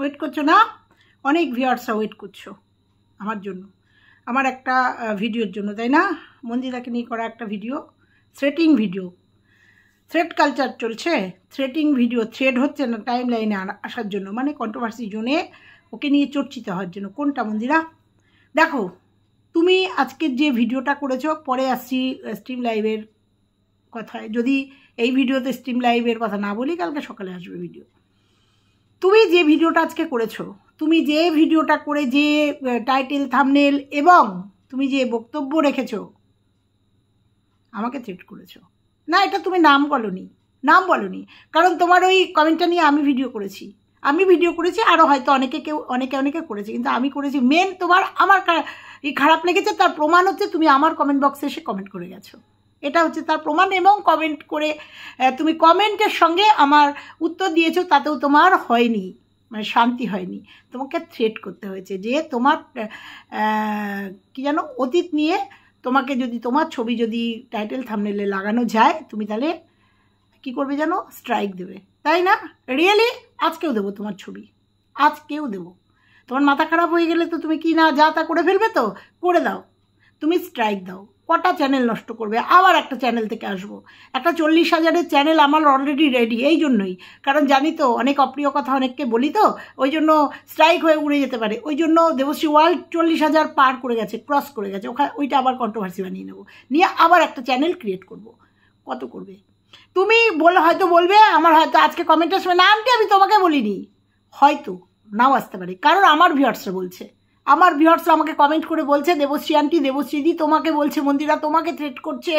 Wait করছো না? অনেক ভিউয়ার্সরা ওয়েট করছো আমার জন্য, আমার একটা ভিডিওর জন্য, তাই না? মন্দিরাকে নিয়ে করা একটা video, threatening video, thread culture চলছে, থ্রেটিং ভিডিও, থ্রেড হচ্ছে না টাইম লাইনে আসার জন্য, মানে কন্ট্রোভার্সি জোনে ওকে নিয়ে চর্চিত হওয়ার জন্য। কোনটা মন্দিরা? দেখো, তুমি আজকের যে ভিডিওটা করেছো, পরে আসছি স্ট্রিম লাইভের কথায়, যদি এই ভিডিওতে স্ট্রিম লাইভের কথা না বলি, কালকে সকালে আসবে ভিডিও। তুমি যে ভিডিওটা আজকে করেছো, তুমি যে ভিডিওটা করে যে টাইটেল থাম্বনেল এবং তুমি যে বক্তব্য রেখেছো, আমাকে থ্রেট করেছো না, এটা তুমি নাম বলোনি, কারণ তোমার ওই কমেন্টটা নিয়ে আমি ভিডিও করেছি, আরও হয়তো অনেকে করেছে, কিন্তু আমি করেছি মেন তোমার, আমার খারাপ লেগেছে, তার প্রমাণ হচ্ছে তুমি আমার কমেন্ট বক্সে এসে কমেন্ট করে গেছো, এটা হচ্ছে তার প্রমাণ। এবং কমেন্ট করে তুমি কমেন্টের সঙ্গে আমার উত্তর দিয়েছো, তাতেও তোমার হয়নি, মানে শান্তি হয়নি, তোমাকে থ্রেট করতে হয়েছে যে তোমার কি জানো অতীত নিয়ে, তোমাকে যদি তোমার ছবি যদি টাইটেল থাম্বনেলে লাগানো যায়, তুমি তাহলে কি করবে জানো? স্ট্রাইক দেবে, তাই না? রিয়েলি আজকেও দেবো তোমার ছবি, আজকেও দেবো। তোমার মাথা খারাপ হয়ে গেলে তো তুমি কি না যা তা করে ফেলবে, তো করে দাও, তুমি স্ট্রাইক দাও। কটা চ্যানেল নষ্ট করবে? আবার একটা চ্যানেল থেকে আসবো, একটা 40,000-এর চ্যানেল আমার অলরেডি রেডি, এই জন্যই, কারণ জানি তো অনেক অপ্রিয় কথা অনেককে বলি, তো ওই জন্য স্ট্রাইক হয়ে উড়ে যেতে পারে, ওই জন্য দেবশ্রী ওয়ার্ল্ড 40,000 পার করে গেছে, ক্রস করে গেছে, ওইটা আবার কন্ট্রোভার্সি বানিয়ে নেবো, নিয়ে আবার একটা চ্যানেল ক্রিয়েট করব। কত করবে তুমি? হয়তো বলবে, আমার হয়তো আজকে কমেন্ট আসবে না, আন্টি আমি তোমাকে বলিনি, হয়তো নাও আসতে পারে, কারণ আমার ভিউয়ার্সরা বলছে, আমার ভিউয়ার্সরা আমাকে কমেন্ট করে বলছে, দেবশ্রী আন্টি, দেবশ্রীদি তোমাকে বলছে, মন্দিরা তোমাকে থ্রেট করছে,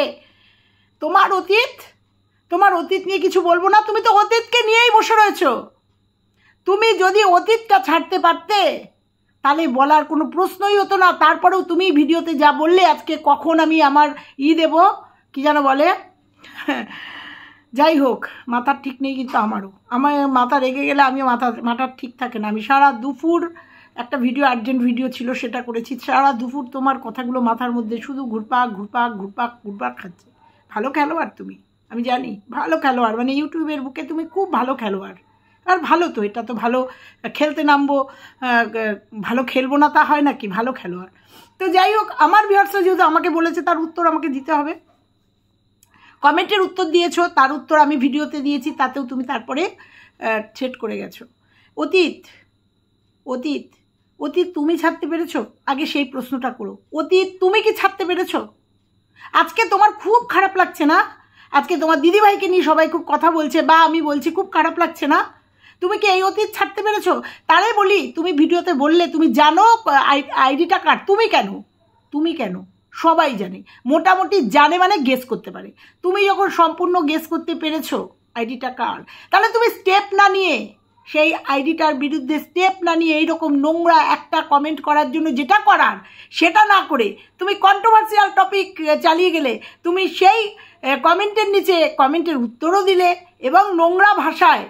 তোমার অতীত নিয়ে কিছু বলবো না, তুমি তো অতীতকে নিয়েই বসে রয়েছো। তুমি যদি অতীতটা ছাড়তে পারতে, তাহলে বলার কোনো প্রশ্নই হতো না। তারপরেও তুমি ভিডিওতে যা বললে, আজকে কখন আমি আমার দেব, কি যেন বলে, যাই হোক, মাথার ঠিক নেই, কিন্তু আমার মাথা রেগে গেলে মাথার ঠিক থাকে না। আমি সারা দুপুর একটা ভিডিও, আর্জেন্ট ভিডিও ছিল, সেটা করেছি, সারা দুপুর তোমার কথাগুলো মাথার মধ্যে শুধু ঘুরপাক খাচ্ছে। ভালো খেলোয়াড় তুমি, আমি জানি, ভালো খেলোয়াড়, মানে ইউটিউবের বুকে তুমি খুব ভালো খেলোয়াড়, আর ভালো তো, এটা তো ভালো, খেলতে নামবো, ভালো খেলবো না তা হয় নাকি? ভালো খেলোয়াড়। তো যাই হোক, আমার ভিউয়ার্সরা যেহেতু আমাকে বলেছে, তার উত্তর আমাকে দিতে হবে। কমেন্টের উত্তর দিয়েছো, তার উত্তর আমি ভিডিওতে দিয়েছি, তাতেও তুমি তারপরে থ্রেট করে গেছো। অতীত তুমি ছাড়তে পেরেছো? আগে সেই প্রশ্নটা করো, অতীত তুমি কি ছাড়তে পেরেছো? আজকে তোমার খুব খারাপ লাগছে না? আজকে তোমার দিদিভাইকে নিয়ে সবাই খুব কথা বলছে, বা আমি বলছি, খুব খারাপ লাগছে না? তুমি কি এই অতীত ছাড়তে পেরেছো? তারে বলি, তুমি ভিডিওতে বললে তুমি জানো আইডিটা কার, তুমি কেন সবাই জানে, মোটামুটি জানে, মানে গেস করতে পারে। তুমি যখন সম্পূর্ণ গেস করতে পেরেছো আইডিটা কার, তাহলে তুমি স্টেপ না নিয়ে, সেই আইডিটার বিরুদ্ধে স্টেপ না নিয়ে, এইরকম নোংরা একটা কমেন্ট করার জন্য যেটা করার সেটা না করে তুমি কন্ট্রোভার্সিয়াল টপিক চালিয়ে গেলে, তুমি সেই কমেন্টের নিচে কমেন্টের উত্তরও দিলে, এবং নোংরা ভাষায়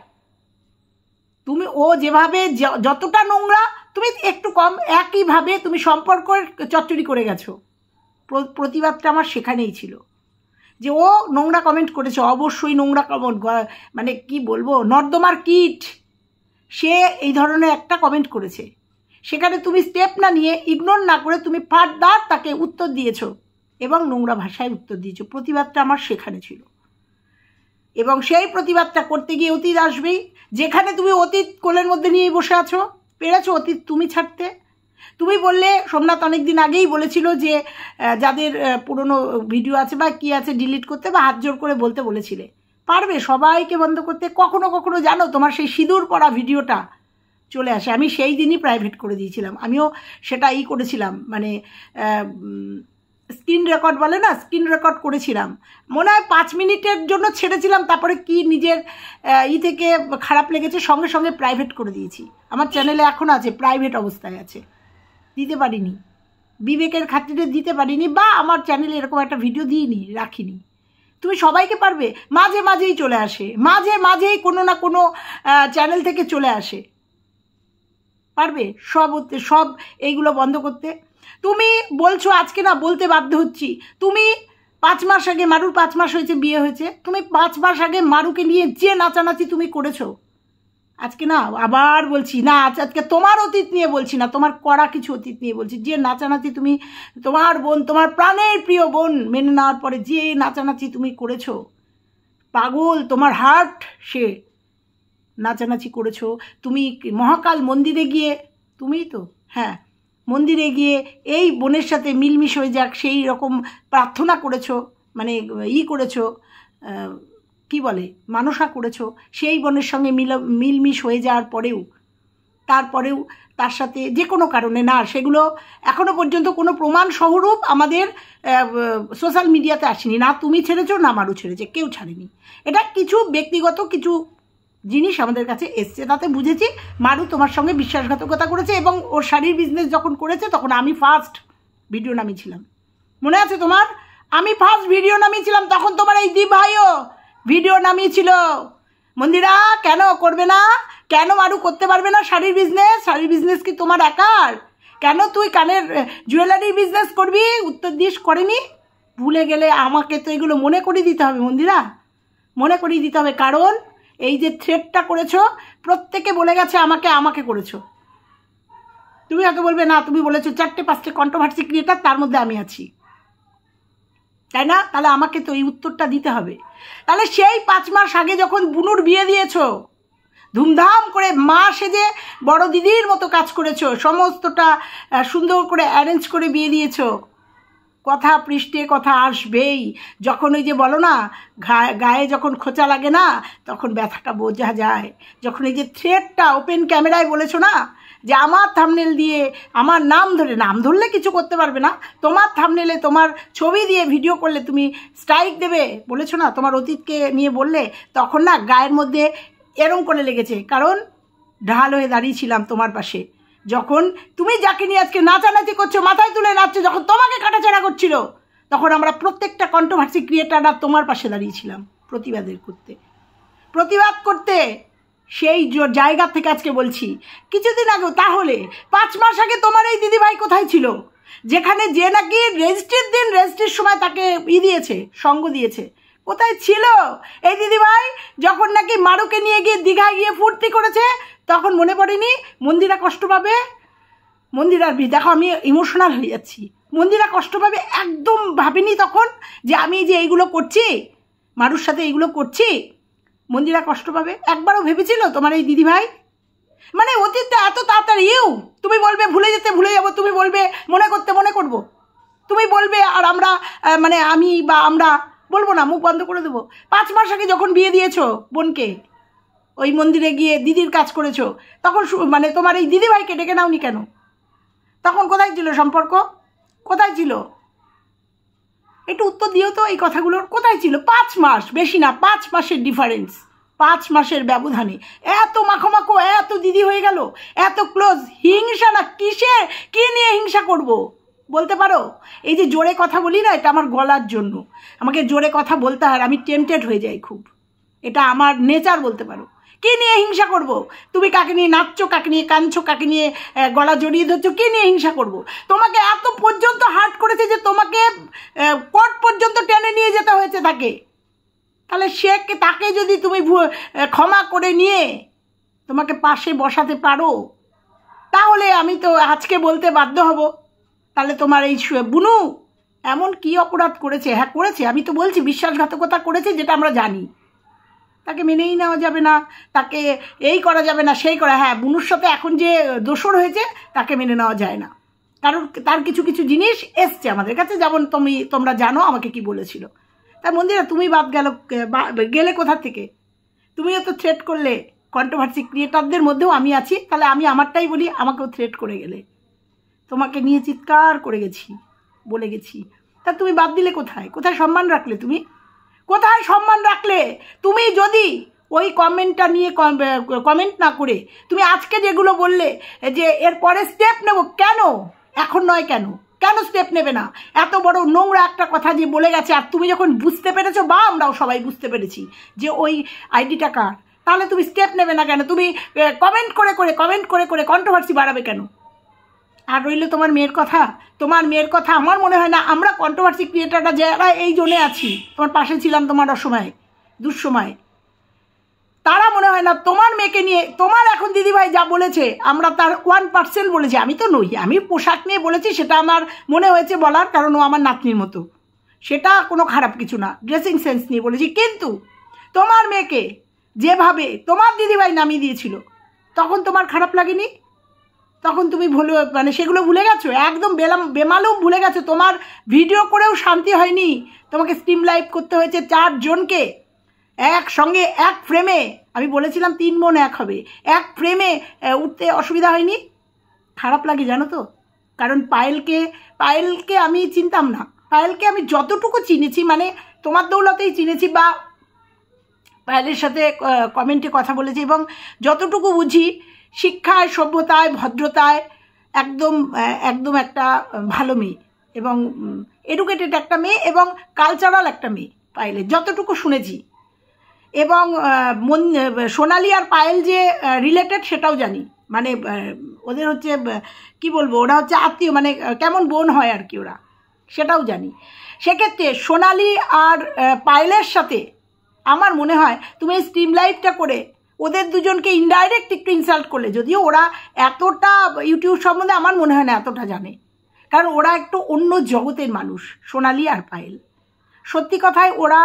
তুমি, ও যেভাবে যতটা নোংরা, তুমি একটু কম, একইভাবে তুমি সম্পর্ক চচ্চড়ি করে গেছো। প্রতিবাদটা আমার সেখানেই ছিল, যে ও নোংরা কমেন্ট করেছে, অবশ্যই নোংরা কমেন্ট, মানে কি বলবো, নর্দমার কিট, সে এই ধরনের একটা কমেন্ট করেছে, সেখানে তুমি স্টেপ না নিয়ে, ইগনোর না করে, তুমি ফার্দার তাকে উত্তর দিয়েছো, এবং নোংরা ভাষায় উত্তর দিয়েছো। প্রতিবাদটা আমার সেখানে ছিল, এবং সেই প্রতিবাদটা করতে গিয়ে অতীত আসবেই। যেখানে তুমি অতীত কোলের মধ্যে নিয়েই বসে আছো, পেরেছো অতীত তুমি ছাড়তে? তুমি বললে, সোমনাথ অনেক দিন আগেই বলেছিল যে যাদের পুরনো ভিডিও আছে বা কি আছে ডিলিট করতে, বা হাত জোর করে বলতে বলেছিলে, পারবে সবাইকে বন্ধ করতে। কখনো কখনো জানো, তোমার সেই সিঁদুর পরা ভিডিওটা চলে আসে, আমি সেই দিনই প্রাইভেট করে দিয়েছিলাম, আমিও সেটা করেছিলাম, মানে স্ক্রিন রেকর্ড বলে না, স্ক্রিন রেকর্ড করেছিলাম, মনে হয় 5 মিনিটের জন্য ছেড়েছিলাম, তারপরে কি নিজের থেকে খারাপ লেগেছে, সঙ্গে সঙ্গে প্রাইভেট করে দিয়েছি। আমার চ্যানেলে এখন আছে, প্রাইভেট অবস্থায় আছে, দিতে পারিনি, বিবেকের খাতিরে দিতে পারিনি, বা আমার চ্যানেলে এরকম একটা ভিডিও দিইনি, রাখিনি। তুমি সবাইকে পারবে? মাঝে মাঝেই চলে আসে, মাঝেই কোনো না কোনো চ্যানেল থেকে চলে আসে, পারবে সব এইগুলো বন্ধ করতে? তুমি বলছো আজকে না, বলতে বাধ্য হচ্ছি, তুমি 5 মাস আগে, মারুর 5 মাস হয়েছে বিয়ে হয়েছে, তুমি 5 মাস আগে মারুকে নিয়ে যে নাচানাচি তুমি করেছো, আজকে না আবার বলছি না, আজকে তোমার অতীত নিয়ে বলছি না, তোমার করা কিছু অতীত নিয়ে বলছি। যে নাচানাচি তুমি তোমার বোন, তোমার প্রাণের প্রিয় বোন মেনে নেওয়ার পরে যে নাচানাচি তুমি করেছো, পাগল তোমার হার্ট সে নাচানাচি করেছো। তুমি মহাকাল মন্দিরে গিয়ে, তুমিই তো, হ্যাঁ, মন্দিরে গিয়ে এই বোনের সাথে মিলমিশ হয়ে যাক সেই রকম প্রার্থনা করেছো, মানে করেছো, কি বলে, মানসা করেছো। সেই বোনের সঙ্গে মিলমিশ হয়ে যাওয়ার পরেও তারপরেও তার সাথে যে কোনো কারণে না, সেগুলো এখনো পর্যন্ত কোনো প্রমাণ সহরূপ আমাদের সোশ্যাল মিডিয়াতে আসেনি। না তুমি ছেড়েছো, না মারু ছেড়েছে, কেউ ছাড়েনি। এটা কিছু ব্যক্তিগত কিছু জিনিস আমাদের কাছে এসছে, তাতে বুঝেছি মারু তোমার সঙ্গে বিশ্বাসঘাতকতা করেছে। এবং ওর শাড়ির বিজনেস যখন করেছে তখন আমি ফার্স্ট ভিডিও নামিয়েছিলাম, মনে আছে তোমার? আমি ফার্স্ট ভিডিও নামিয়েছিলাম, তখন তোমার এই দীপ ভাইও ভিডিও নামিয়েছিল। মন্দিরা কেন করবে না? কেন মারু করতে পারবে না শাড়ির বিজনেস? শাড়ির বিজনেস কি তোমার একার? কেন তুই কানের জুয়েলারির বিজনেস করবি? উত্তর দিস করেনি। ভুলে গেলে আমাকে তো এগুলো মনে করিয়ে দিতে হবে মন্দিরা, মনে করিয়ে দিতে হবে। কারণ এই যে থ্রেটটা করেছো, প্রত্যেকে বলে গেছে আমাকে আমাকে করেছো। তুমি হয়তো বলবে না, তুমি বলেছো 4-5টে কন্ট্রোভার্সি ক্রিয়েটার, তার মধ্যে আমি আছি, তাই না? তাহলে আমাকে তো এই উত্তরটা দিতে হবে। তাহলে সেই 5 মাস আগে যখন বুনুর বিয়ে দিয়েছো, ধুমধাম করে মা সেজে বড় দিদির মতো কাজ করেছো, সমস্তটা সুন্দর করে অ্যারেঞ্জ করে বিয়ে দিয়েছো, কথা পৃষ্ঠে কথা আসবেই। যখন ওই যে বলো না, গায়ে যখন খোঁচা লাগে না, তখন ব্যথাটা বোঝা যায়। যখন এই যে থ্রেটটা ওপেন ক্যামেরায় বলেছো না, যে আমার থাম্বনেল দিয়ে আমার নাম ধরলে কিছু করতে পারবে না, তোমার থাম্বনেলে তোমার ছবি দিয়ে ভিডিও করলে তুমি স্ট্রাইক দেবে বলেছো না, তোমার অতীতকে নিয়ে বললে, তখন না গায়ের মধ্যে এরম করে লেগেছে। কারণ ঢাল হয়ে দাঁড়িয়েছিলাম তোমার পাশে। যখন তুমি যাকে নিয়ে আজকে নাচানাচি করছো, মাথায় তুলে নাচছো, যখন তোমাকে কাটাছাড়া করছিল, তখন আমরা প্রত্যেকটা কন্ট্রোভার্সি ক্রিয়েটাররা তোমার পাশে দাঁড়িয়েছিলাম প্রতিবাদ করতে। সেই জায়গা থেকে আজকে বলছি, কিছুদিন আগেও, তাহলে 5 মাস আগে তোমার এই দিদিভাই কোথায় ছিল? যেখানে যে নাকি রেজিস্ট্রির সময় তাকে দিয়েছে, সঙ্গ দিয়েছে, কোথায় ছিল এই দিদিভাই? যখন নাকি মারুকে নিয়ে গিয়ে দীঘায় গিয়ে ফুর্তি করেছে, তখন মনে পড়েনি মন্দিরা কষ্ট পাবে? মন্দিরার দেখো আমি ইমোশনাল হয়ে যাচ্ছি। মন্দিরা কষ্ট পাবে একদম ভাবিনি তখন, যে আমি যে এইগুলো করছি, মারুর সাথে এইগুলো করছি, মন্দিরা কষ্ট পাবে? একবারও ভেবেছিল তোমার এই দিদিভাই? মানে অতীতটা এত তাড়াতাড়ি তুমি বলবে ভুলে যাবো, তুমি বলবে মনে করবো, তুমি বলবে, আর আমরা মানে আমি বা আমরা বলবো না, মুখ বন্ধ করে দেবো। 5 মাস আগে যখন বিয়ে দিয়েছো বোনকে, ওই মন্দিরে গিয়ে দিদির কাজ করেছো, তখন মানে তোমার এই দিদিভাইকে ডেকে নাওনি কেন? তখন কোথায় ছিল সম্পর্ক? কোথায় ছিল? একটু উত্তর দিও তো এই কথাগুলোর, কোথায় ছিল? 5 মাস, বেশি না, 5 মাসের ডিফারেন্স, 5 মাসের ব্যবধানে এত মাখো এত দিদি হয়ে গেল, এত ক্লোজ। হিংসা না কিসের? কি নিয়ে হিংসা করব বলতে পারো? এই যে জোরে কথা বলি না, এটা আমার গলার জন্য, আমাকে জোরে কথা বলতে হয়, আমি টেম্পটেড হয়ে যাই খুব, এটা আমার নেচার বলতে পারো। কি নিয়ে হিংসা করব? তুমি কাকে নিয়ে নাচছো, কাকে নিয়ে কাঁদছো, কাকে নিয়ে গলা জড়িয়ে ধরছো, কি নিয়ে হিংসা করব? তোমাকে এত পর্যন্ত হার্ট করেছে যে তোমাকে কোর্ট পর্যন্ত টেনে নিয়ে যেতে হয়েছে তাকে। তাহলে তাকে যদি তুমি ক্ষমা করে নিয়ে তোমাকে পাশে বসাতে পারো, তাহলে আমি তো আজকে বলতে বাধ্য হব, তাহলে তোমার এই বুনু এমন কি অপরাধ করেছে? হ্যাঁ করেছে, আমি তো বলছি বিশ্বাসঘাতকতা করেছে, যেটা আমরা জানি। তাকে মেনেই নেওয়া যাবে না, তাকে এই করা যাবে না, সেই করা। হ্যাঁ, বুনুর সাথে এখন যে দোষর হয়েছে তাকে মেনে নেওয়া যায় না, কারণ তার কিছু কিছু জিনিস এসছে আমাদের কাছে, যেমন তোমরা জানো আমাকে কি বলেছিল। তার মন্দিরা তুমি গেলে কোথা থেকে? তুমিও তো থ্রেট করলে, কন্ট্রোভার্সি ক্রিয়েটারদের মধ্যেও আমি আছি, তাহলে আমি আমারটাই বলি, আমাকেও থ্রেট করে গেলে, তোমাকে নিয়ে চিৎকার করে গেছি, বলে গেছি, তা তুমি বাদ দিলে কোথায়? কোথায় সম্মান রাখলে তুমি? কোথায় সম্মান রাখলে তুমি? যদি ওই কমেন্টটা নিয়ে কমেন্ট না করে তুমি আজকে যেগুলো বললে যে এরপরে স্টেপ নেব, কেন এখন নয়? কেন স্টেপ নেবে না? এত বড় নোংরা একটা কথা যে বলে গেছে, আর তুমি যখন বুঝতে পেরেছো, বা আমরাও সবাই বুঝতে পেরেছি যে ওই আইডিটা কার, তাহলে তুমি স্টেপ নেবে না কেন? তুমি কমেন্ট করে কন্ট্রোভার্সি বাড়াবে কেন? আর রইল তোমার মেয়ের কথা, আমার মনে হয় না আমরা কন্ট্রোভার্সি ক্রিয়েটাররা যারা এই জোনে আছি, তোমার পাশে ছিলাম তোমার অসময়ে দুঃসময়, তারা মনে হয় না তোমার মেয়েকে নিয়ে তোমার এখন দিদিভাই যা বলেছে আমরা তার 1% বলেছি, আমি তো নই, আমি পোশাক নিয়ে বলেছি, সেটা আমার মনে হয়েছে বলার, কারণ ও আমার নাতনির মতো, সেটা কোনো খারাপ কিছু না, ড্রেসিং সেন্স নিয়ে বলেছি। কিন্তু তোমার মেয়েকে যেভাবে তোমার দিদিভাই নামিয়ে দিয়েছিল তখন তোমার খারাপ লাগেনি? তখন তুমি মানে সেগুলো ভুলে গেছো, একদম বেমালুম ভুলে গেছো। তোমার ভিডিও করেও শান্তি হয়নি, তোমাকে স্ট্রিম লাইভ করতে হয়েছে 4 জনকে একসঙ্গে এক ফ্রেমে। আমি বলেছিলাম 3 বোন এক হবে, এক ফ্রেমে উঠতে অসুবিধা হয়নি? খারাপ লাগে জানো তো, কারণ পায়েলকে আমি চিনতাম না, পায়েলকে আমি যতটুকু চিনেছি মানে তোমার দৌলতেই চিনেছি, বা পায়েলের সাথে কমেন্টে কথা বলেছি, এবং যতটুকু বুঝি শিক্ষায়, সভ্যতায়, ভদ্রতায় একদম একটা ভালো মেয়ে, এবং এডুকেটেড একটা মেয়ে, এবং কালচারাল একটা মেয়ে পায়েলের, যতটুকু শুনেছি। এবং সোনালি আর পায়েল যে রিলেটেড সেটাও জানি, মানে ওদের হচ্ছে কি বলবো, ওরা হচ্ছে আত্মীয়, মানে কেমন বোন হয় আর কি ওরা, সেটাও জানি। সেক্ষেত্রে সোনালি আর পায়েলের সাথে আমার মনে হয় তুমি এই স্ট্রিম লাইভটা করে ওদের দুজনকে ইনডাইরেক্ট একটু ইনসাল্ট করলে, যদিও ওরা এতটা ইউটিউব সম্বন্ধে আমার মনে হয় না এতটা জানে, কারণ ওরা একটু অন্য জগতের মানুষ, সোনালি আর পায়েল। সত্যি কথায় ওরা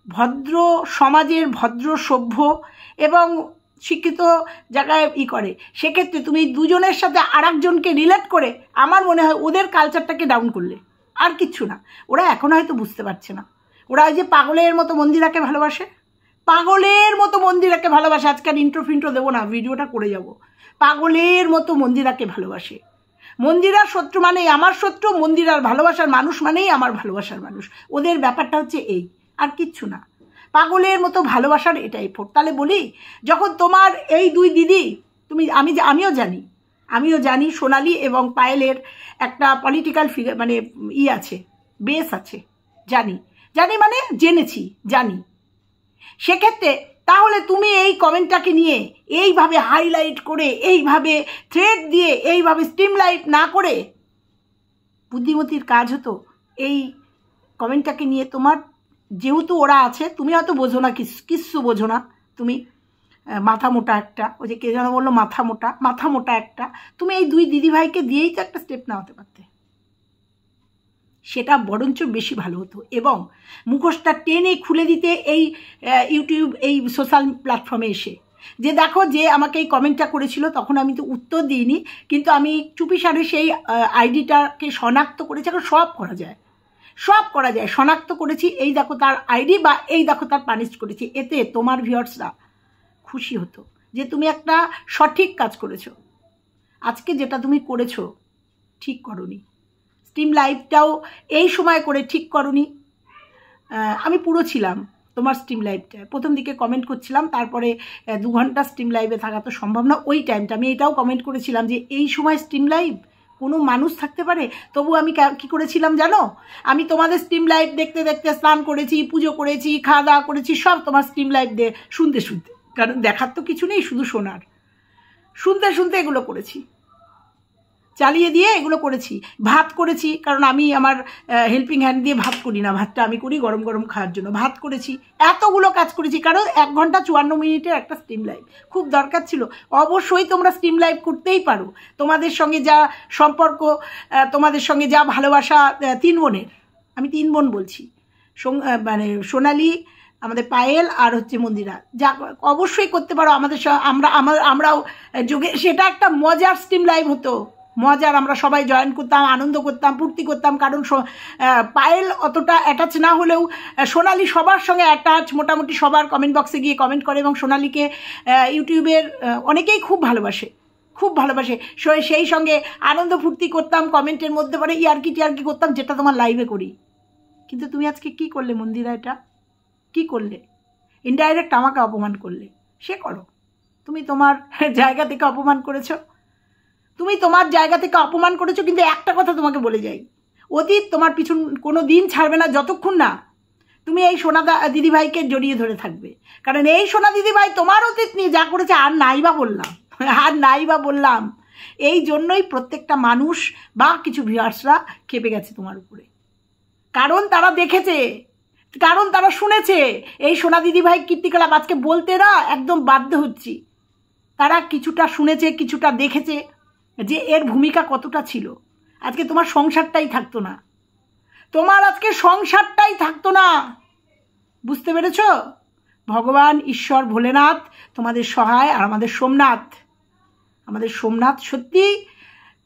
ভদ্র সমাজের, ভদ্র সভ্য এবং শিক্ষিত জায়গায় করে। সেক্ষেত্রে তুমি দুজনের সাথে আরেকজনকে রিলেট করে আমার মনে হয় ওদের কালচারটাকে ডাউন করলে, আর কিচ্ছু না। ওরা এখন হয়তো বুঝতে পারছে না, ওরা ওই যে পাগলের মতো মন্দিরাকে ভালোবাসে, পাগলের মতো মন্দিরাকে ভালোবাসে। আজকে আর ইন্ট্রো ফিন্ট্রো দেবো না, ভিডিওটা করে যাব। পাগলের মতো মন্দিরাকে ভালোবাসে। মন্দিরার শত্রু মানেই আমার শত্রু, মন্দিরার ভালোবাসার মানুষ মানেই আমার ভালোবাসার মানুষ। ওদের ব্যাপারটা হচ্ছে এই, আর কিচ্ছু না। পাগলের মতো ভালোবাসার এটাই ফোট। তাহলে বলি, যখন তোমার এই 2 দিদি, আমিও জানি সোনালি এবং পায়েলের একটা পলিটিক্যাল ফিগার, মানে আছে, বেস আছে, জানি মানে জেনেছি, জানি। সেক্ষেত্রে তাহলে তুমি এই কমেন্টটাকে নিয়ে এইভাবে হাইলাইট করে, এইভাবে থ্রেড দিয়ে, এইভাবে স্ট্রিম লাইভ না করে, বুদ্ধিমতীর কাজ হতো এই কমেন্টটাকে নিয়ে তোমার, যেহেতু ওরা আছে, তুমি হয়তো বোঝো না, কিচ্ছু বোঝো না, তুমি মাথা মোটা একটা, ওই যে কে যেন বললো মাথা মোটা একটা, তুমি এই 2 দিদিভাইকে দিয়েই তো একটা স্টেপ নেওয়াতে পারতে, সেটা বরঞ্চ বেশি ভালো হতো। এবং মুখোশটা টেনে খুলে দিতে এই ইউটিউব, এই সোশ্যাল প্ল্যাটফর্মে এসে, যে দেখো যে আমাকে এই কমেন্টটা করেছিল, তখন আমি তো উত্তর দিইনি, কিন্তু আমি চুপিসারে সেই আইডিটাকে শনাক্ত করেছি। এখন সব করা যায়, শনাক্ত করেছি, এই দেখো তার আইডি, বা এই দেখো তার পানিশ করেছি। এতে তোমার ভিউয়ার্সরা খুশি হতো যে তুমি একটা সঠিক কাজ করেছো। আজকে যেটা তুমি করেছো ঠিক করনি, স্ট্রিম লাইভটাও এই সময় করে ঠিক করনি। আমি পুরো ছিলাম তোমার স্ট্রিম লাইভটা, প্রথম দিকে কমেন্ট করছিলাম, তারপরে 2 ঘন্টা স্ট্রিম লাইভে থাকা তো সম্ভব না ওই টাইমটা। আমি এটাও কমেন্ট করেছিলাম যে এই সময় স্ট্রিম লাইভ কোনো মানুষ থাকতে পারে? তবু আমি কী করেছিলাম জানো, আমি তোমাদের স্ট্রিম লাইভ দেখতে দেখতে স্নান করেছি, পুজো করেছি, খাওয়া দাওয়া করেছি, সব তোমার স্ট্রিম লাইভ শুনতে, কারণ দেখার তো কিছু নেই, শুধু শোনার, শুনতে এগুলো করেছি, চালিয়ে দিয়ে এগুলো করেছি। ভাত করেছি, কারণ আমি আমার হেল্পিং হ্যান্ড দিয়ে ভাত করি না, ভাতটা আমি করি গরম গরম খাওয়ার জন্য, ভাত করেছি, এতগুলো কাজ করেছি, কারণ 1 ঘন্টা 54 মিনিটের একটা স্ট্রিম লাইভ খুব দরকার ছিল। অবশ্যই তোমরা স্ট্রিম লাইভ করতেই পারো, তোমাদের সঙ্গে যা সম্পর্ক, তোমাদের সঙ্গে যা ভালোবাসা, 3 বোনের, আমি 3 বোন বলছি, মানে সোনালি, আমাদের পায়েল আর হচ্ছে মন্দিরা, যা অবশ্যই করতে পারো আমাদের আমরাও যোগে, সেটা একটা মজার স্ট্রিম লাইভ হতো, মজার, আমরা সবাই জয়েন করতাম, আনন্দ করতাম, ফুর্তি করতাম, কারণ পায়েল অতটা অ্যাটাচ না হলেও সোনালি সবার সঙ্গে অ্যাটাচ, মোটামুটি সবার কমেন্ট বক্সে গিয়ে কমেন্ট করে, এবং সোনালিকে ইউটিউবের অনেকেই খুব ভালোবাসে, সেই সঙ্গে আনন্দ ফুর্তি করতাম, কমেন্টের মধ্যে পরে ইয়ার্কি করতাম, যেটা তোমার লাইভে করি। কিন্তু তুমি আজকে কি করলে মন্দিরা, এটা কি করলে? ইনডাইরেক্ট আমাকে অপমান করলে। সে করো, তুমি তোমার জায়গা থেকে অপমান করেছো, কিন্তু একটা কথা তোমাকে বলে যাই, অতীত তোমার পিছন কোনো দিন ছাড়বে না, যতক্ষণ না তুমি এই সোনা দিদিভাইকে জড়িয়ে ধরে থাকবে। কারণ এই সোনা দিদিভাই তোমার অতীত নিয়ে যা করেছে আর নাই বা বললাম, এই জন্যই প্রত্যেকটা মানুষ বা কিছু ভিউয়ার্সরা খেপে গেছে তোমার উপরে, কারণ তারা দেখেছে কারণ তারা শুনেছে এই সোনা দিদিভাই কীর্তিকলাপ আজকে বলতে না একদম বাধ্য হচ্ছি। তারা কিছুটা শুনেছে, কিছুটা দেখেছে যে এর ভূমিকা কতটা ছিল। আজকে তোমার সংসারটাই থাকতো না, তোমার আজকে সংসারটাই থাকতো না। বুঝতে পেরেছ? ভগবান ঈশ্বর ভোলেনাথ তোমাদের সহায়। আর আমাদের সোমনাথ সত্যি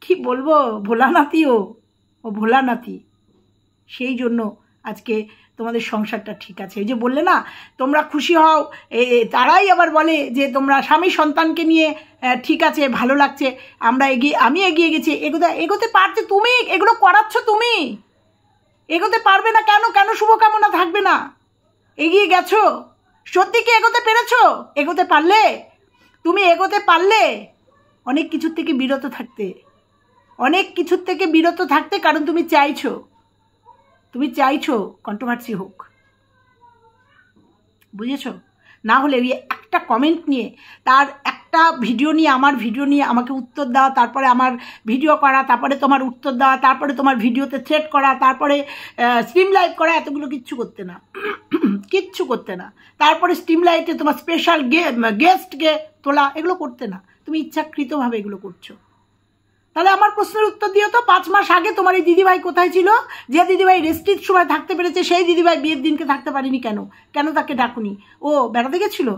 কি বলবো, ভোলানাথীও ও ভোলানাথী। সেই জন্য আজকে তোমাদের সংসারটা ঠিক আছে। এই যে বললে না তোমরা খুশি হও, তারাই আবার বলে যে তোমরা স্বামী সন্তানকে নিয়ে ঠিক আছে, ভালো লাগছে, আমি এগিয়ে গেছি। এগোতে পারছে তুমি, এগুলো করাচ্ছ তুমি, এগোতে পারবে না কেন? কেন শুভকামনা থাকবে না? এগিয়ে গেছো, সত্যি কি এগোতে পেরেছো? এগোতে পারলে, তুমি এগোতে পারলে অনেক কিছুর থেকে বিরত থাকতে, কারণ তুমি চাইছো কন্ট্রোভার্সি হোক, বুঝেছো? না হলে ওই একটা কমেন্ট নিয়ে, তার একটা ভিডিও নিয়ে, আমার ভিডিও নিয়ে আমাকে উত্তর দেওয়া, তারপরে আমার ভিডিও করা, তারপরে তোমার উত্তর দেওয়া, তারপরে তোমার ভিডিওতে থ্রেট করা, তারপরে স্ট্রিম লাইভ করা, এতগুলো কিচ্ছু করতে না। তারপরে স্ট্রিম লাইভে তোমার স্পেশাল গেস্টকে তোলা, এগুলো করতে না। তুমি ইচ্ছাকৃতভাবে এগুলো করছো। তাহলে আমার প্রশ্নের উত্তর দিও তো, 5 মাস আগে তোমার এই দিদিভাই কোথায় ছিল? যে দিদিভাই রেস্ট্রিক্ট সময় থাকতে পেরেছে, সেই দিদিভাই বিয়ের দিনকে থাকতে পারেনি কেন তাকে ডাকুনি? ও বেড়াতে গেছিল,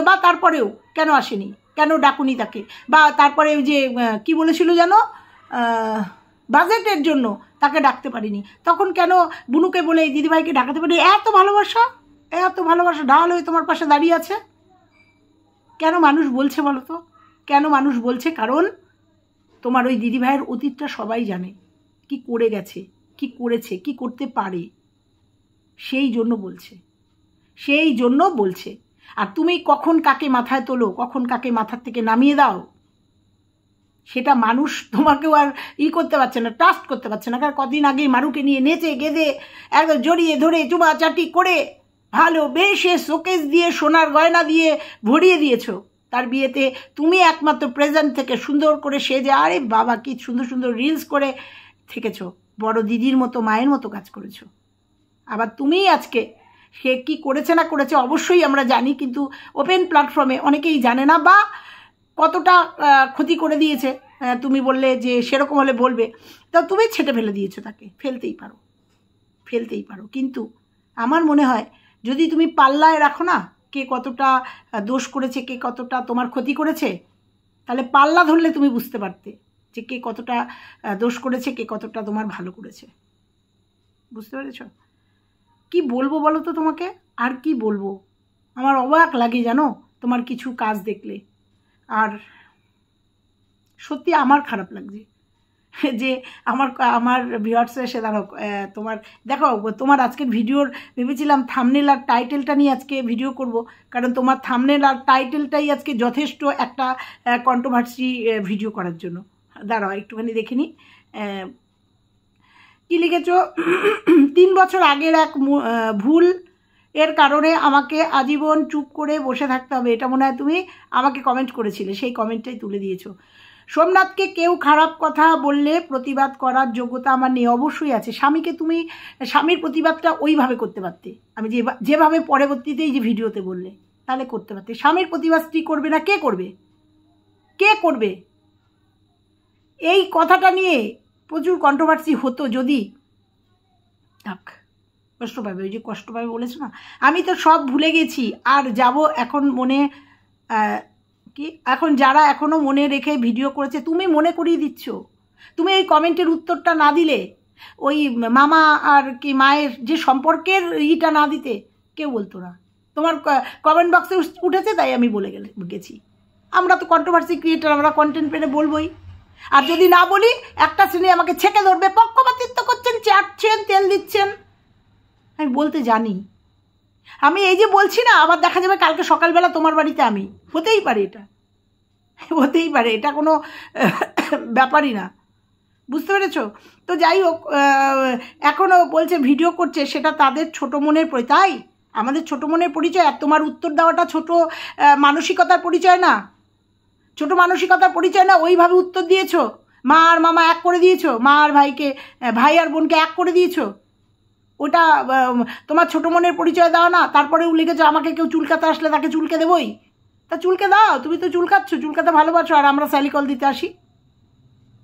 বা তারপরেও কেন আসেনি, কেন ডাকুনি তাকে? বা তারপরে ওই যে কি বলেছিল যেন, বাজেটের জন্য তাকে ডাকতে পারিনি, তখন কেন বুনুকে বলে এই দিদিভাইকে ডাকাতে পারি? এত ভালোবাসা ঢাল হয়ে তোমার পাশে দাঁড়িয়ে আছে। কেন মানুষ বলছে বলো তো? কেন মানুষ বলছে? কারণ তোমার ওই দিদিভাইয়ের অতীতটা সবাই জানে, কি করে গেছে, কি করেছে, কি করতে পারে, সেই জন্য বলছে। আর তুমি কখন কাকে মাথায় তোলো, কখন কাকে মাথার থেকে নামিয়ে দাও, সেটা মানুষ তোমাকেও আর করতে পারছে না, ট্রাস্ট করতে পারছে না। কারণ কদিন আগে মারুকে নিয়ে নেচে গেদে একদম জড়িয়ে ধরে চুমাচাটি করে ভালোবেসে শোকেস দিয়ে সোনার গয়না দিয়ে ভরিয়ে দিয়েছো। তার বিয়েতে তুমি একমাত্র প্রেজেন্ট থেকে সুন্দর করে সেজে, আরে বাবা কি সুন্দর সুন্দর রিলস করে থেকেছো, বড় দিদির মতো, মায়ের মতো কাজ করেছো। আবার তুমি আজকে সে কি করেছে না করেছে অবশ্যই আমরা জানি, কিন্তু ওপেন প্ল্যাটফর্মে অনেকেই জানে না, বা কতটা ক্ষতি করে দিয়েছে। তুমি বললে যে সেরকম হলে বলবে, তা তুমি ছেটে ফেলে দিয়েছো তাকে, ফেলতেই পারো। কিন্তু আমার মনে হয় যদি তুমি পাল্লায় রাখো না কে কতটা দোষ করেছে, কে কতটা তোমার ক্ষতি করেছে, তাহলে পাল্লা ধরলে তুমি বুঝতে পারতে যে কে কতটা দোষ করেছে, কে কতটা তোমার ভালো করেছে। বুঝতে পেরেছ? কি বলবো বলো তো তোমাকে, আর কি বলবো? আমার অবাক লাগে জানো তোমার কিছু কাজ দেখলে, আর সত্যি আমার খারাপ লাগছে যে আমার ভিউয়ার্সরা এসে তোমার আজকের ভিডিওর ভেবেছিলাম থাম্বনেল আর টাইটেলটা নিয়ে আজকে ভিডিও করব, কারণ তোমার থাম্বনেল আর টাইটেলটাই আজকে যথেষ্ট একটা কন্ট্রোভার্সি ভিডিও করার জন্য। দাঁড়াও একটুখানি দেখে নিই কি লিখেছো। 3 বছর আগের এক ভুল এর কারণে আমাকে আজীবন চুপ করে বসে থাকতে হবে, এটা মনে হয় তুমি আমাকে কমেন্ট করেছিলে, সেই কমেন্টটাই তুলে দিয়েছো। সোমনাথকে কেউ খারাপ কথা বললে প্রতিবাদ করার যোগ্যতা আমার নেই। অবশ্যই আছে। স্বামীর প্রতিবাদটা ওইভাবে করতে পারতে, আমি যেভাবে পরবর্তীতে এই যে ভিডিওতে বললে, তাহলে করতে পারতে। স্বামীর প্রতিবাদটি করবে না, কে করবে? এই কথাটা নিয়ে প্রচুর কন্ট্রোভার্সি হতো যদি, থাক, কষ্ট পাবে, ওই যে কষ্ট পাবে বলেছো না, আমি তো সব ভুলে গেছি আর যাব এখন মনে এখন যারা এখনো মনে রেখে ভিডিও করেছে, তুমি মনে করিয়ে দিচ্ছ। তুমি এই কমেন্টের উত্তরটা না দিলে, ওই মামা আর কি মায়ের যে সম্পর্কের ইটা না দিতে, কেউ বলতো না। তোমার কমেন্ট বক্সে উঠেছে তাই আমি বলে গেছি। আমরা তো কন্ট্রোভার্সি ক্রিয়েটার, আমরা কন্টেন্ট পেলে বলবোই। আর যদি না বলি একটা শ্রেণী আমাকে ছেঁকে ধরবে, পক্ষপাতিত্ব করছেন, চাটছেন, তেল দিচ্ছেন। আমি বলতে জানি। আমি এই যে বলছি না, আবার দেখা যাবে কালকে সকালবেলা তোমার বাড়িতে আমি, হতেই পারে, এটা কোনো ব্যাপারই না। বুঝতে পেরেছো? তো যাই হোক, এখনও বলছে ভিডিও করছে, সেটা তাদের ছোট মনের তাই আমাদের ছোট মনের পরিচয়। আর তোমার উত্তর দেওয়াটা ছোট মানসিকতার পরিচয় না, ওইভাবে উত্তর দিয়েছো। মা আর মামা এক করে দিয়েছো, মা আর ভাইকে, ভাই আর বোনকে এক করে দিয়েছো। ওটা তোমার ছোটো মনের পরিচয় দাও না, তারপরে লিখেছো আমাকে কেউ চুলকাতে আসলে তাকে চুলকে দেবই। তা চুলকে দাও, তুমি তো চুলকাচ্ছ, চুলকাতে ভালোবাসো, আর আমরা স্যালিকল দিতে আসি।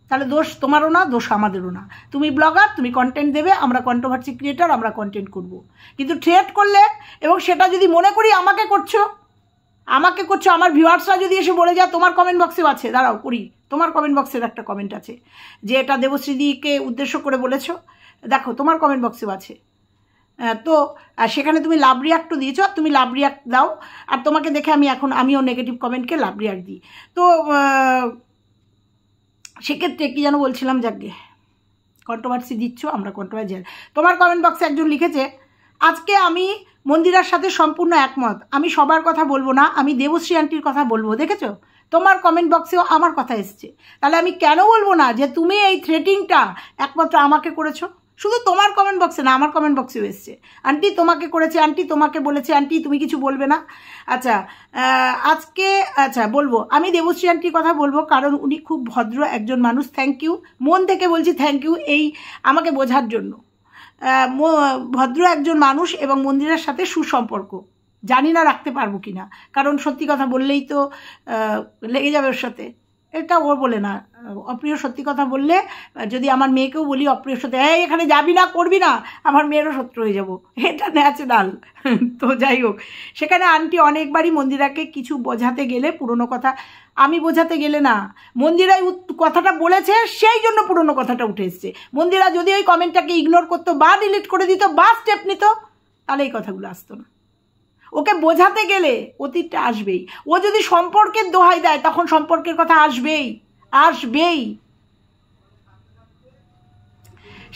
তাহলে দোষ তোমারও না, দোষ আমাদেরও না। তুমি ব্লগার, তুমি কন্টেন্ট দেবে, আমরা কন্ট্রোভার্সি ক্রিয়েটার, আমরা কন্টেন্ট করব। কিন্তু থ্রেট করলে, এবং সেটা যদি মনে করি আমাকে করছো, আমার ভিউয়ার্সরা যদি এসে বলে যায়, তোমার কমেন্ট বক্সেও আছে, দাঁড়াও করি, তোমার কমেন্ট বক্সের একটা কমেন্ট আছে যে এটা দেবশ্রীদিকে উদ্দেশ্য করে বলেছো, দেখো তোমার কমেন্ট বক্সেও আছে। তো সেখানে তুমি লাভ রিয়াক্টও দিয়েছো, আর তুমি লাভ রিয়াক্ট দাও, আর তোমাকে দেখে আমিও নেগেটিভ কমেন্টকে লাভ রিয়াক্ট দিই। তো সেক্ষেত্রে কি যেন বলছিলাম, যাকে কন্ট্রোভার্সি দিচ্ছ, আমরা কন্ট্রোভার্সি। তোমার কমেন্ট বক্সে একজন লিখেছে, আজকে আমি মন্দিরার সাথে সম্পূর্ণ একমত, আমি সবার কথা বলবো না, আমি দেবশ্রী আন্টির কথা বলবো। দেখেছো, তোমার কমেন্ট বক্সেও আমার কথা এসছে। তাহলে আমি কেন বলবো না যে তুমি এই থ্রেটিংটা একমাত্র আমাকে করেছো? শুধু তোমার কমেন্ট বক্সে না, আমার কমেন্ট বক্সেও এসছে, আন্টি তোমাকে করেছে, আন্টি তোমাকে বলেছে, আন্টি তুমি কিছু বলবে না? আচ্ছা, আচ্ছা বলবো, আমি দেবশ্রী আন্টির কথা বলবো, কারণ উনি খুব ভদ্র একজন মানুষ। থ্যাংক ইউ, মন থেকে বলছি থ্যাংক ইউ এই আমাকে বোঝার জন্য। ভদ্র একজন মানুষ এবং মন্দিরের সাথে সুসম্পর্ক, জানি না রাখতে পারবো কি না, কারণ সত্যি কথা বললেই তো লেগে যাবে ওর সাথে। এটা ও বলে না, অপ্রিয় সত্যি কথা বললে, যদি আমার মেয়েকেও বলি অপ্রিয় সত্যি, এই এখানে যাবি না, করবি না, আমার মেয়েরও শত্রু হয়ে যাব, এটা ন্যাচারাল। তো যাই হোক, সেখানে আন্টি অনেকবারই মন্দিরাকে কিছু বোঝাতে গেলে, পুরনো কথা আমি বোঝাতে গেলে না, মন্দিরাই কথাটা বলেছে, সেই জন্য পুরনো কথাটা উঠে এসছে। মন্দিরা যদি ওই কমেন্টটাকে ইগনোর করতো বা ডিলিট করে দিত বা স্টেপ নিত, তাহলে এই কথাগুলো আসতো না। ওকে বোঝাতে গেলে অতীতটা আসবেই। ও যদি সম্পর্কের দোহাই দেয়, তখন সম্পর্কের কথা আসবেই।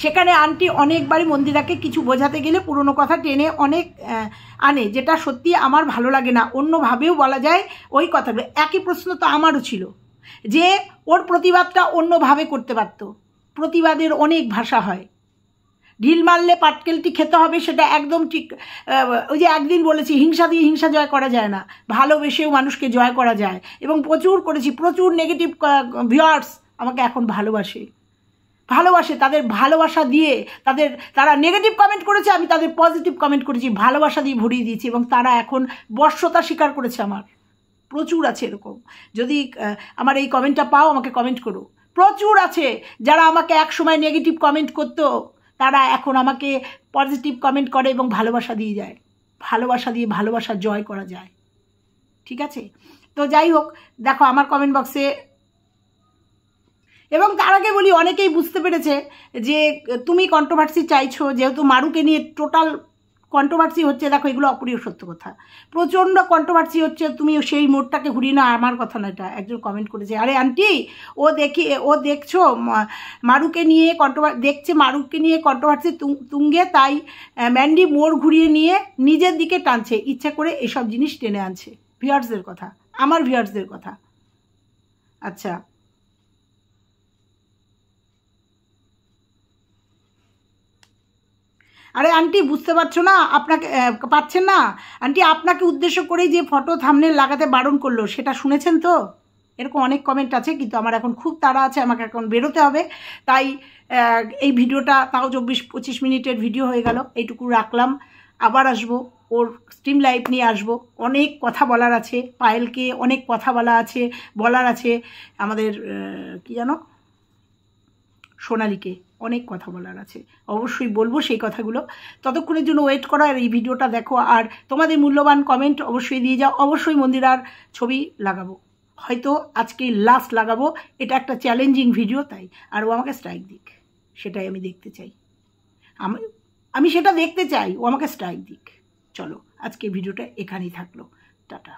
সেখানে আন্টি অনেকবারই মন্দিরাকে কিছু বোঝাতে গেলে পুরনো কথা টেনে অনেক আনে, যেটা সত্যি আমার ভালো লাগে না। অন্যভাবেও বলা যায় ওই কথাগুলো। একই প্রশ্ন তো আমারও ছিল, যে ওর প্রতিবাদটা অন্যভাবে করতে পারতো। প্রতিবাদের অনেক ভাষা হয়, ঢিল মারলে পাটকেলটি খেতে হবে, সেটা একদম ঠিক। ওই যে একদিন বলেছি, হিংসা দিয়ে হিংসা জয় করা যায় না, ভালোবেসেও মানুষকে জয় করা যায়। এবং প্রচুর করেছি, প্রচুর নেগেটিভ ভিউয়ার্স আমাকে এখন ভালোবাসে, তাদের ভালোবাসা দিয়ে, তারা নেগেটিভ কমেন্ট করেছে, আমি তাদের পজিটিভ কমেন্ট করেছি, ভালোবাসা দিয়ে ভরিয়ে দিয়েছি, এবং তারা এখন বর্ষতা স্বীকার করেছে আমার। প্রচুর আছে এরকম, যদি আমার এই কমেন্টটা পাও আমাকে কমেন্ট করো। প্রচুর আছে যারা আমাকে এক সময় নেগেটিভ কমেন্ট করতো, তারা এখন আমাকে পজিটিভ কমেন্ট করে এবং ভালোবাসা দিয়ে যায়। ভালোবাসা দিয়ে ভালোবাসা জয় করা যায়, ঠিক আছে? তো যাই হোক, দেখো আমার কমেন্ট বক্সে, এবং তার আগে বলি, অনেকেই বুঝতে পেরেছে যে তুমি কন্ট্রোভার্সি চাইছো, যেহেতু মারুকে নিয়ে টোটাল কন্ট্রোভার্সি হচ্ছে। দেখো, এগুলো অপ্রিয় সত্য কথা, প্রচণ্ড কন্ট্রোভার্সি হচ্ছে, তুমি সেই মোড়টাকে ঘুরিয়ে না। আমার কথা না, এটা একজন কমেন্ট করেছে, আরে আন্টি ও দেখছো মারুকে নিয়ে মারুকে নিয়ে কন্ট্রোভার্সি তুঙ্গে, তাই ম্যান্ডি মোড় ঘুরিয়ে নিয়ে নিজের দিকে টানছে, ইচ্ছা করে এসব জিনিস টেনে আনছে। ভিউয়ার্সদের কথা, আমার ভিউয়ার্সদের কথা। আচ্ছা, আরে আন্টি বুঝতে পারছো না, পাচ্ছেন না আন্টি, আপনাকে উদ্দেশ্য করেই যে ফটো থাম্বনেল লাগাতে বারণ করলো, সেটা শুনেছেন তো? এরকম অনেক কমেন্ট আছে, কিন্তু আমার এখন খুব তাড়া আছে, আমাকে এখন বেরোতে হবে। তাই এই ভিডিওটা, তাও 24-25 মিনিটের ভিডিও হয়ে গেল, এইটুকু রাখলাম। আবার আসবো, ওর স্ট্রিম লাইভ নিয়ে আসবো। অনেক কথা বলার আছে, পায়েলকে অনেক কথা বলার আছে, আমাদের কি জানো, সোনালীকে অনেক কথা বলার আছে, অবশ্যই বলবো সেই কথাগুলো। ততক্ষণের জন্য ওয়েট করো, আর এই ভিডিওটা দেখো, আর তোমাদের মূল্যবান কমেন্ট অবশ্যই দিয়ে যাও। অবশ্যই মন্দিরার ছবি লাগাবো, হয়তো আজকে লাস্ট লাগাবো, এটা একটা চ্যালেঞ্জিং ভিডিও, তাই। আর ও আমাকে স্ট্রাইক দিক, সেটাই আমি দেখতে চাই, আমি সেটা দেখতে চাই, ও আমাকে স্ট্রাইক দিক। চলো, আজকে ভিডিওটা এখানেই থাকলো, টাটা।